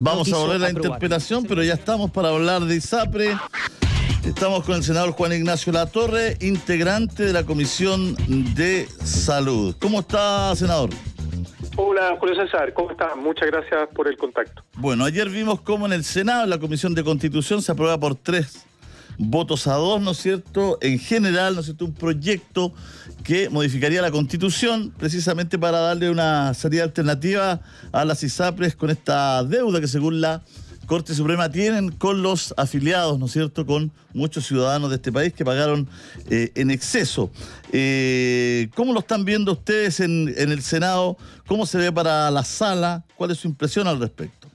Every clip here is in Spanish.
Vamos a quiso volver a la aprobar. interpelación, pero ya estamos para hablar de ISAPRE. Estamos con el senador Juan Ignacio Latorre, integrante de la Comisión de Salud. ¿Cómo está, senador? Hola, Julio César, ¿cómo estás? Muchas gracias por el contacto. Bueno, ayer vimos cómo en el Senado, en la Comisión de Constitución, se aprueba por 3 votos a 2, ¿no es cierto? En general, ¿no es cierto? Un proyecto que modificaría la Constitución precisamente para darle una salida alternativa a las ISAPRES con esta deuda que según la Corte Suprema tienen con los afiliados, ¿no es cierto?, con muchos ciudadanos de este país que pagaron en exceso. ¿Cómo lo están viendo ustedes en el Senado? ¿Cómo se ve para la sala? ¿Cuál es su impresión al respecto?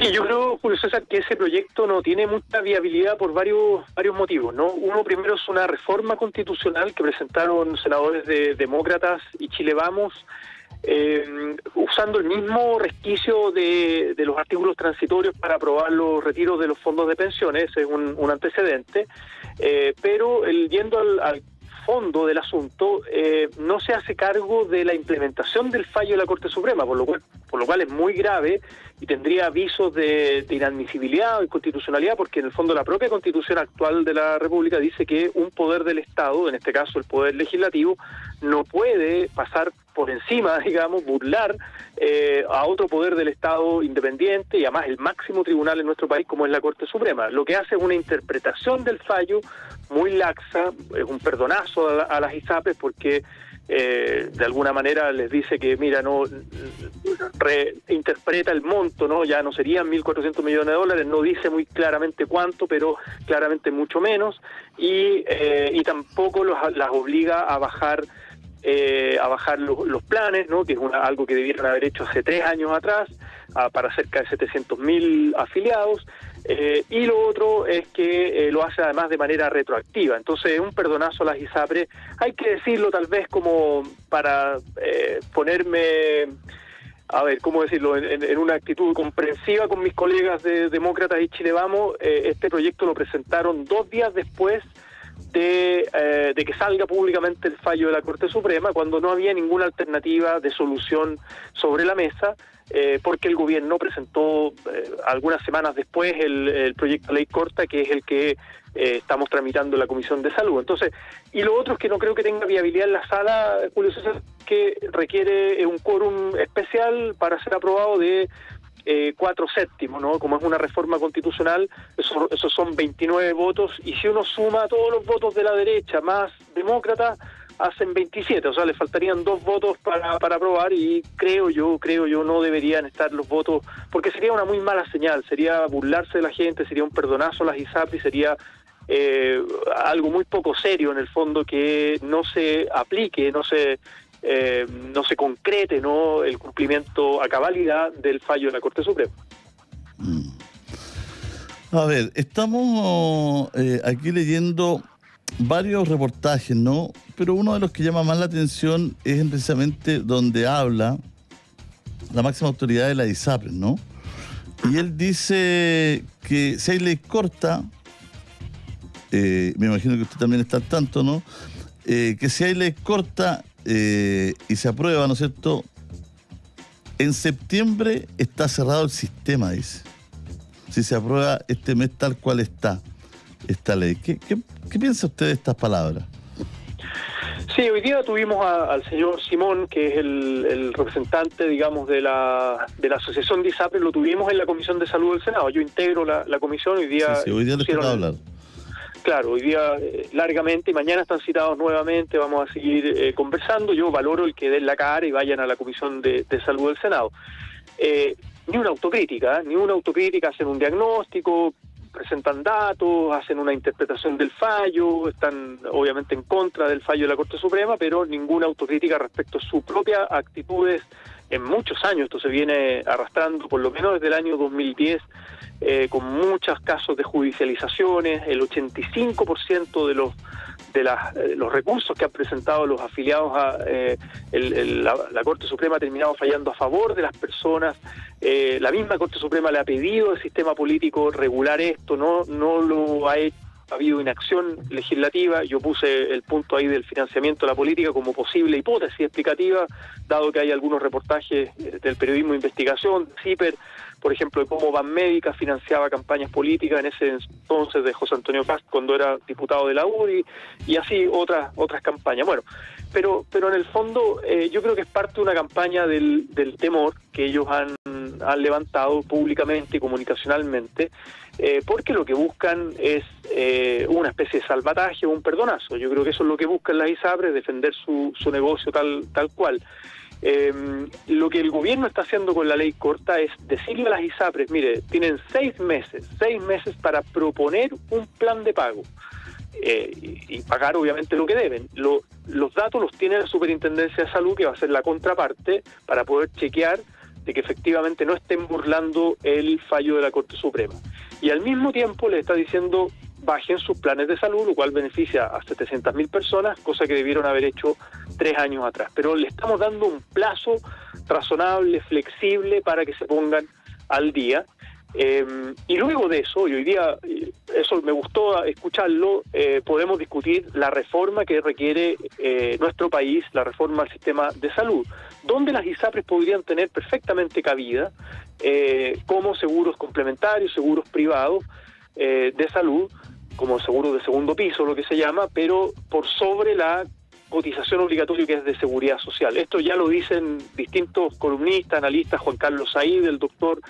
Sí, yo creo, Julio César, que ese proyecto no tiene mucha viabilidad por varios motivos, ¿no? Uno, primero, es una reforma constitucional que presentaron senadores demócratas y Chile Vamos, usando el mismo resquicio de los artículos transitorios para aprobar los retiros de los fondos de pensiones. Ese es un antecedente, pero yendo al fondo del asunto, no se hace cargo de la implementación del fallo de la Corte Suprema, por lo cual es muy grave y tendría avisos de inadmisibilidad o inconstitucionalidad, porque en el fondo la propia Constitución actual de la República dice que un poder del Estado, en este caso el Poder Legislativo, no puede pasar por encima, digamos, burlar a otro poder del Estado independiente y además el máximo tribunal en nuestro país como es la Corte Suprema. Lo que hace es una interpretación del fallo muy laxa, es un perdonazo a las ISAPRES porque de alguna manera les dice que, mira, no reinterpreta el monto, ¿no? Ya no serían 1.400 millones de dólares, no dice muy claramente cuánto, pero claramente mucho menos, y tampoco las obliga a bajar los planes, ¿no? Que es algo que debieron haber hecho hace 3 años atrás, para cerca de 700.000 afiliados, y lo otro es que lo hace además de manera retroactiva. Entonces, un perdonazo a las ISAPRES, hay que decirlo tal vez como para ponerme, a ver, ¿cómo decirlo?, en una actitud comprensiva con mis colegas de Demócratas y Chile Vamos. Este proyecto lo presentaron 2 días después de que salga públicamente el fallo de la Corte Suprema, cuando no había ninguna alternativa de solución sobre la mesa, porque el gobierno presentó algunas semanas después el proyecto de ley corta, que es el que estamos tramitando en la Comisión de Salud. Entonces, y lo otro es que no creo que tenga viabilidad en la sala, Julio César, que requiere un quórum especial para ser aprobado de 4/7, ¿no? Como es una reforma constitucional, esos son 29 votos, y si uno suma todos los votos de la derecha más demócratas, hacen 27, o sea, le faltarían 2 votos para aprobar, y creo yo, no deberían estar los votos, porque sería una muy mala señal, sería burlarse de la gente, sería un perdonazo a las ISAPRES, sería algo muy poco serio en el fondo, que no se aplique, no se concrete, ¿no?, el cumplimiento a cabalidad del fallo de la Corte Suprema. A ver, estamos aquí leyendo varios reportajes, ¿no? Pero uno de los que llama más la atención es precisamente donde habla la máxima autoridad de la ISAPRES, ¿no? Y él dice que si hay ley corta, me imagino que usted también está al tanto, ¿no? Que si hay ley corta y se aprueba, ¿no es cierto?, en septiembre está cerrado el sistema, dice. Si se aprueba este mes tal cual está esta ley. ¿Qué piensa usted de estas palabras? Sí, hoy día tuvimos al señor Simón, que es el representante, digamos, de la asociación de ISAPRES, lo tuvimos en la Comisión de Salud del Senado. Yo integro la comisión, hoy día... Sí, hoy día les toca hablar. Claro, hoy día largamente, y mañana están citados nuevamente, vamos a seguir conversando. Yo valoro el que den la cara y vayan a la Comisión de Salud del Senado. Ni una autocrítica, hacen un diagnóstico, presentan datos, hacen una interpretación del fallo, están obviamente en contra del fallo de la Corte Suprema, pero ninguna autocrítica respecto a sus propias actitudes en muchos años. Esto se viene arrastrando por lo menos desde el año 2010, con muchos casos de judicializaciones. El 85% de los recursos que han presentado los afiliados a la Corte Suprema ha terminado fallando a favor de las personas. La misma Corte Suprema le ha pedido al sistema político regular esto, no lo ha hecho, ha habido inacción legislativa. Yo puse el punto ahí del financiamiento de la política como posible hipótesis explicativa, dado que hay algunos reportajes del periodismo de investigación, CIPER, por ejemplo, de cómo Banmédica financiaba campañas políticas en ese entonces de José Antonio Kast cuando era diputado de la UDI, y así otras campañas. Bueno, pero en el fondo yo creo que es parte de una campaña del temor que ellos han levantado públicamente y comunicacionalmente, porque lo que buscan es una especie de salvataje o un perdonazo. Yo creo que eso es lo que buscan las ISAPRES, defender su negocio tal cual. Lo que el gobierno está haciendo con la ley corta es decirle a las ISAPRES, mire, tienen 6 meses para proponer un plan de pago y pagar obviamente lo que deben. Los datos los tiene la Superintendencia de Salud, que va a ser la contraparte, para poder chequear de que efectivamente no estén burlando el fallo de la Corte Suprema. Y al mismo tiempo le está diciendo bajen sus planes de salud, lo cual beneficia a 700.000 personas, cosa que debieron haber hecho 3 años atrás. Pero le estamos dando un plazo razonable, flexible, para que se pongan al día. Y luego de eso, y hoy día, eso me gustó escucharlo, podemos discutir la reforma que requiere nuestro país, la reforma al sistema de salud, donde las ISAPRES podrían tener perfectamente cabida como seguros complementarios, seguros privados de salud, como seguros de segundo piso, lo que se llama, pero por sobre la cotización obligatoria que es de seguridad social. Esto ya lo dicen distintos columnistas, analistas, Juan Carlos Said, el doctor,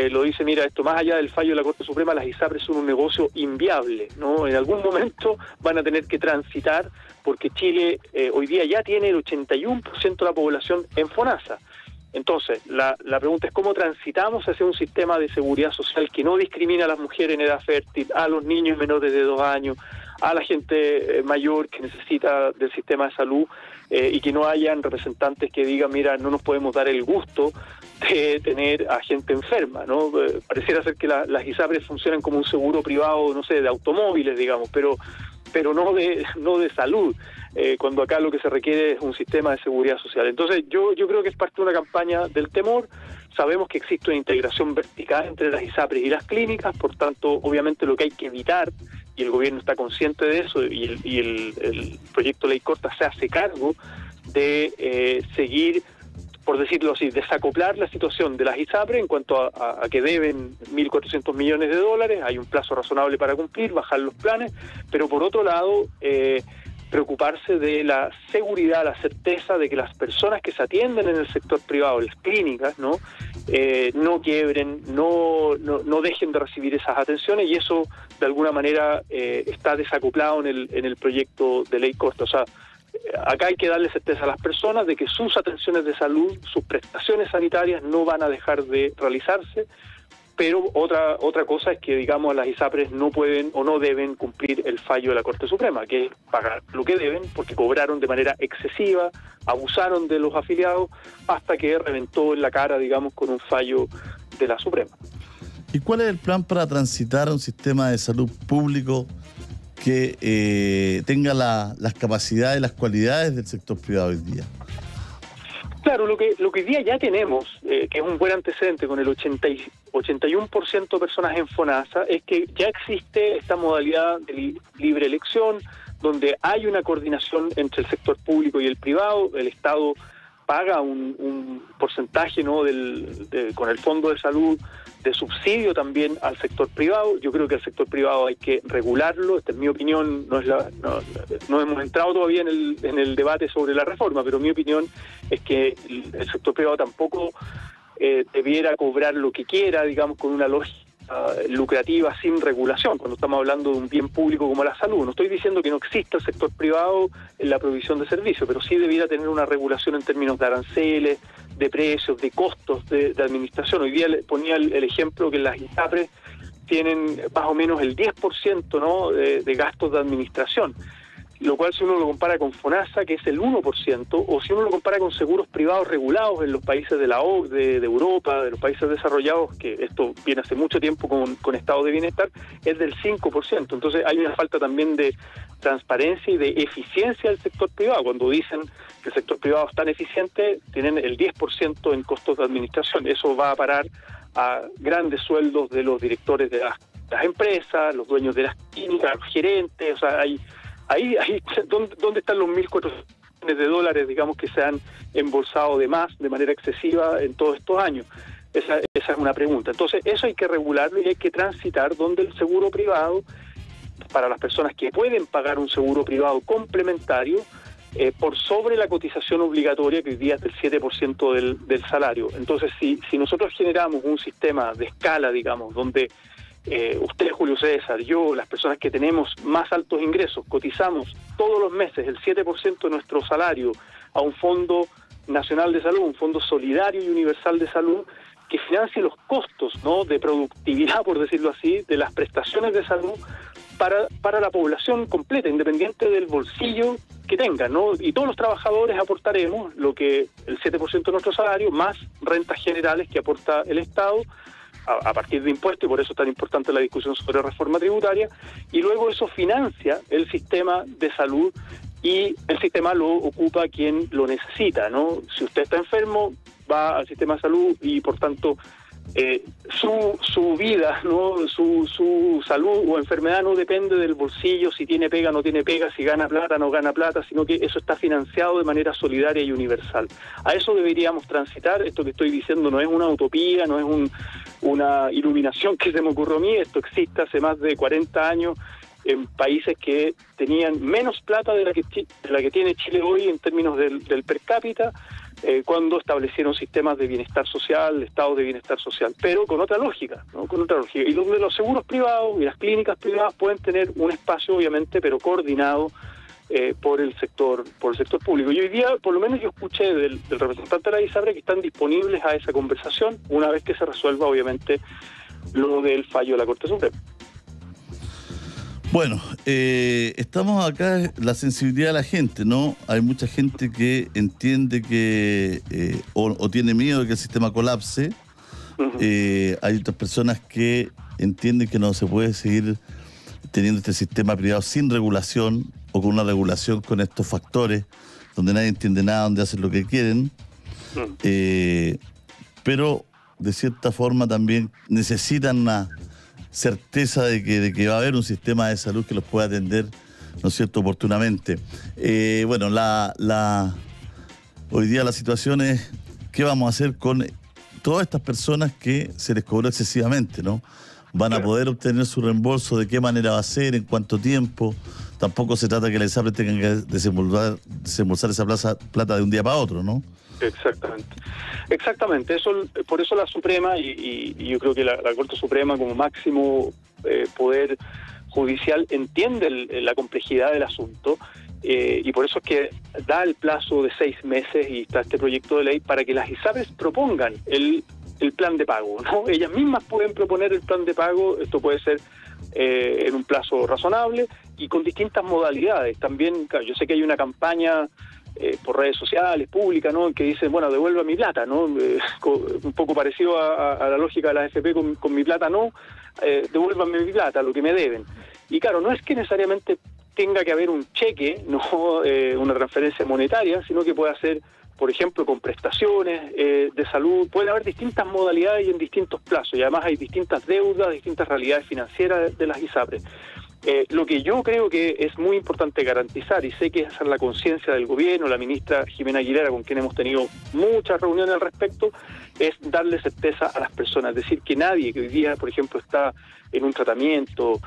lo dice, mira, esto más allá del fallo de la Corte Suprema, las ISAPRES son un negocio inviable, ¿no? En algún momento van a tener que transitar, porque Chile hoy día ya tiene el 81% de la población en FONASA. Entonces, la pregunta es cómo transitamos hacia un sistema de seguridad social que no discrimina a las mujeres en edad fértil, a los niños menores de 2 años, a la gente mayor que necesita del sistema de salud, y que no hayan representantes que digan, mira, no nos podemos dar el gusto de tener a gente enferma, ¿no? Pareciera ser que las ISAPRES funcionan como un seguro privado, no sé, de automóviles, digamos, pero no de salud, cuando acá lo que se requiere es un sistema de seguridad social. Entonces yo creo que es parte de una campaña del temor. Sabemos que existe una integración vertical entre las ISAPRES y las clínicas, por tanto, obviamente lo que hay que evitar, y el gobierno está consciente de eso, y el proyecto de ley corta se hace cargo de seguir, por decirlo así, desacoplar la situación de las ISAPRES en cuanto a que deben 1.400 millones de dólares, hay un plazo razonable para cumplir, bajar los planes, pero por otro lado, preocuparse de la seguridad, la certeza de que las personas que se atienden en el sector privado, las clínicas, no quiebren, no dejen de recibir esas atenciones, y eso de alguna manera está desacoplado en el proyecto de ley corta. O sea, acá hay que darle certeza a las personas de que sus atenciones de salud, sus prestaciones sanitarias no van a dejar de realizarse, pero otra cosa es que, digamos, las ISAPRES no pueden o no deben cumplir el fallo de la Corte Suprema, que es pagar lo que deben, porque cobraron de manera excesiva, abusaron de los afiliados, hasta que reventó en la cara, digamos, con un fallo de la Suprema. ¿Y cuál es el plan para transitar a un sistema de salud público que tenga las capacidades y las cualidades del sector privado hoy día? Claro, lo que hoy día ya tenemos, que es un buen antecedente con el 81% de personas en FONASA, es que ya existe esta modalidad de libre elección, donde hay una coordinación entre el sector público y el privado. El Estado paga un porcentaje, ¿no?, con el Fondo de Salud, de subsidio también al sector privado. Yo creo que el sector privado hay que regularlo. Esta es mi opinión, no hemos entrado todavía en el debate sobre la reforma, pero mi opinión es que el sector privado tampoco debiera cobrar lo que quiera, digamos, con una lógica lucrativa sin regulación, cuando estamos hablando de un bien público como la salud. No estoy diciendo que no exista el sector privado en la provisión de servicios, pero sí debiera tener una regulación en términos de aranceles, de precios, de costos de administración. Hoy día le ponía el ejemplo que las ISAPRES tienen más o menos el 10%, ¿no?, de gastos de administración, lo cual, si uno lo compara con FONASA, que es el 1%, o si uno lo compara con seguros privados regulados en los países de la OCDE, de Europa, de los países desarrollados, que esto viene hace mucho tiempo con estado de bienestar, es del 5%. Entonces hay una falta también de transparencia y de eficiencia del sector privado. Cuando dicen que el sector privado es tan eficiente, tienen el 10% en costos de administración. Eso va a parar a grandes sueldos de los directores de las las empresas, los dueños de las clínicas, los gerentes, o sea, ahí ¿dónde están los 1.400 millones de dólares, digamos, que se han embolsado de más, de manera excesiva en todos estos años? Esa es una pregunta. Entonces, eso hay que regularlo y hay que transitar donde el seguro privado, para las personas que pueden pagar un seguro privado complementario, por sobre la cotización obligatoria, que hoy día es del 7% del salario. Entonces, si nosotros generamos un sistema de escala, digamos, donde usted, Julio César, yo, las personas que tenemos más altos ingresos, cotizamos todos los meses el 7% de nuestro salario a un fondo nacional de salud, un fondo solidario y universal de salud, que financie los costos, ¿no?, de productividad, por decirlo así, de las prestaciones de salud para la población completa, independiente del bolsillo que tengan, ¿no? Y todos los trabajadores aportaremos lo que el 7% de nuestro salario, más rentas generales que aporta el Estado, a partir de impuestos, y por eso es tan importante la discusión sobre reforma tributaria, y luego eso financia el sistema de salud, y el sistema lo ocupa quien lo necesita, ¿no? Si usted está enfermo, va al sistema de salud y, por tanto, su vida, ¿no?, su salud o enfermedad no depende del bolsillo, si tiene pega o no tiene pega, si gana plata o no gana plata, sino que eso está financiado de manera solidaria y universal. A eso deberíamos transitar. Esto que estoy diciendo no es una utopía, no es una iluminación que se me ocurrió a mí. Esto existe hace más de 40 años en países que tenían menos plata de la que tiene Chile hoy en términos del per cápita, cuando establecieron sistemas de bienestar social, estados de bienestar social, pero con otra lógica, ¿no? Con otra lógica. Y donde los seguros privados y las clínicas privadas pueden tener un espacio, obviamente, pero coordinado por el sector público. Y hoy día, por lo menos yo escuché del representante de la ISAPRE que están disponibles a esa conversación, una vez que se resuelva, obviamente, lo del fallo de la Corte Suprema. Bueno, estamos acá, la sensibilidad de la gente, ¿no? Hay mucha gente que entiende que o tiene miedo de que el sistema colapse. Uh-huh. Hay otras personas que entienden que no se puede seguir teniendo este sistema privado sin regulación o con una regulación con estos factores donde nadie entiende nada, donde hacen lo que quieren. Uh-huh. Pero de cierta forma también necesitan una certeza de que va a haber un sistema de salud que los pueda atender, ¿no es cierto?, oportunamente. Bueno, hoy día la situación es ¿qué vamos a hacer con todas estas personas que se les cobró excesivamente, ¿no? ¿Van a poder obtener su reembolso? ¿De qué manera va a ser? ¿En cuánto tiempo? Tampoco se trata que la ISAPRE tenga que desembolsar esa plata de un día para otro, ¿no? Exactamente. Por eso la Suprema, y yo creo que la Corte Suprema como máximo poder judicial entiende la complejidad del asunto, y por eso es que da el plazo de 6 meses y está este proyecto de ley para que las ISAPRES propongan el plan de pago, ¿no? Ellas mismas pueden proponer el plan de pago. Esto puede ser en un plazo razonable y con distintas modalidades. También, claro, yo sé que hay una campaña por redes sociales, públicas, ¿no?, que dicen, bueno, devuelva mi plata, ¿no? Un poco parecido a la lógica de la AFP con mi plata, no, devuélvanme mi plata, lo que me deben. Y claro, no es que necesariamente tenga que haber un cheque, no una transferencia monetaria, sino que puede ser, por ejemplo, con prestaciones de salud. Puede haber distintas modalidades y en distintos plazos, y además hay distintas deudas, distintas realidades financieras de las ISAPRES. Lo que yo creo que es muy importante garantizar, y sé que esa es la conciencia del gobierno, la ministra Jimena Aguilera, con quien hemos tenido muchas reuniones al respecto, es darle certeza a las personas. Es decir, que nadie que hoy día, por ejemplo, está en un tratamiento,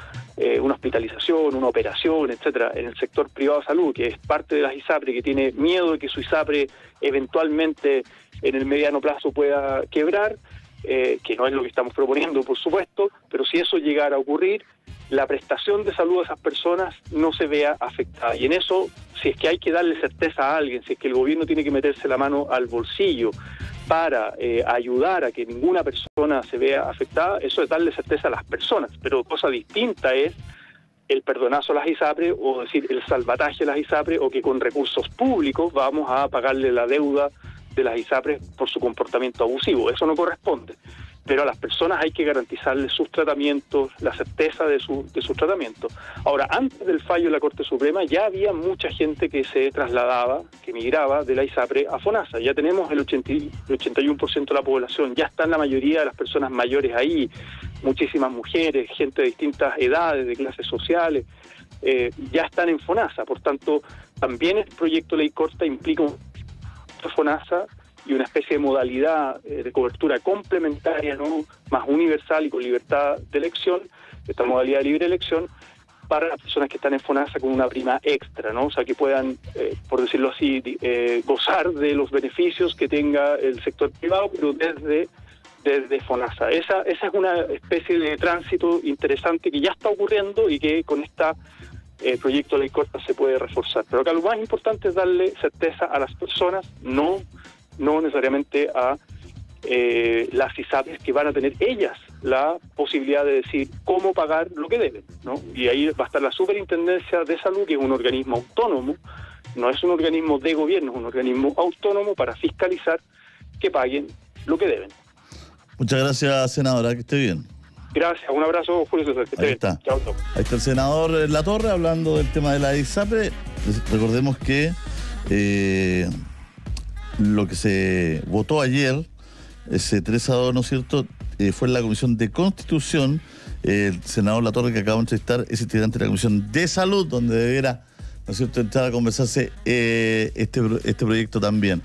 una hospitalización, una operación, etcétera, en el sector privado de salud, que es parte de las ISAPRE, que tiene miedo de que su ISAPRE eventualmente en el mediano plazo pueda quebrar, que no es lo que estamos proponiendo, por supuesto, pero si eso llegara a ocurrir, la prestación de salud a esas personas no se vea afectada. Y en eso, si es que hay que darle certeza a alguien, si es que el gobierno tiene que meterse la mano al bolsillo para ayudar a que ninguna persona se vea afectada, eso es darle certeza a las personas. Pero cosa distinta es el perdonazo a las ISAPRE, o decir, el salvataje a las ISAPRE, o que con recursos públicos vamos a pagarle la deuda de las ISAPRE por su comportamiento abusivo. Eso no corresponde. pero a las personas hay que garantizarles sus tratamientos, la certeza de su tratamiento. Ahora, antes del fallo de la Corte Suprema ya había mucha gente que se trasladaba, que migraba de la ISAPRE a FONASA. Ya tenemos el 81% de la población, ya están la mayoría de las personas mayores ahí, muchísimas mujeres, gente de distintas edades, de clases sociales, ya están en FONASA. Por tanto, también el proyecto de ley corta implica un FONASA y una especie de modalidad de cobertura complementaria, ¿no?, más universal y con libertad de elección, esta modalidad de libre elección, para las personas que están en FONASA con una prima extra, ¿no? O sea, que puedan, por decirlo así, gozar de los beneficios que tenga el sector privado, pero desde FONASA. Esa es una especie de tránsito interesante que ya está ocurriendo y que con esta proyecto de ley corta se puede reforzar. Pero acá lo más importante es darle certeza a las personas, no necesariamente a las ISAPRES, que van a tener ellas la posibilidad de decir cómo pagar lo que deben, ¿no? Y ahí va a estar la Superintendencia de Salud, que es un organismo autónomo, no es un organismo de gobierno, es un organismo autónomo para fiscalizar que paguen lo que deben. Muchas gracias, senadora, que esté bien. Gracias, un abrazo, Julio César, que esté Ahí bien. está. Chao, chao. Ahí está el senador Latorre hablando del tema de la ISAPRE. Recordemos que lo que se votó ayer, ese 3-2, ¿no es cierto?, fue en la Comisión de Constitución. El senador Latorre, que acaba de entrevistar, es integrante de la Comisión de Salud, donde debiera, ¿no es cierto?, entrar a conversarse este proyecto también.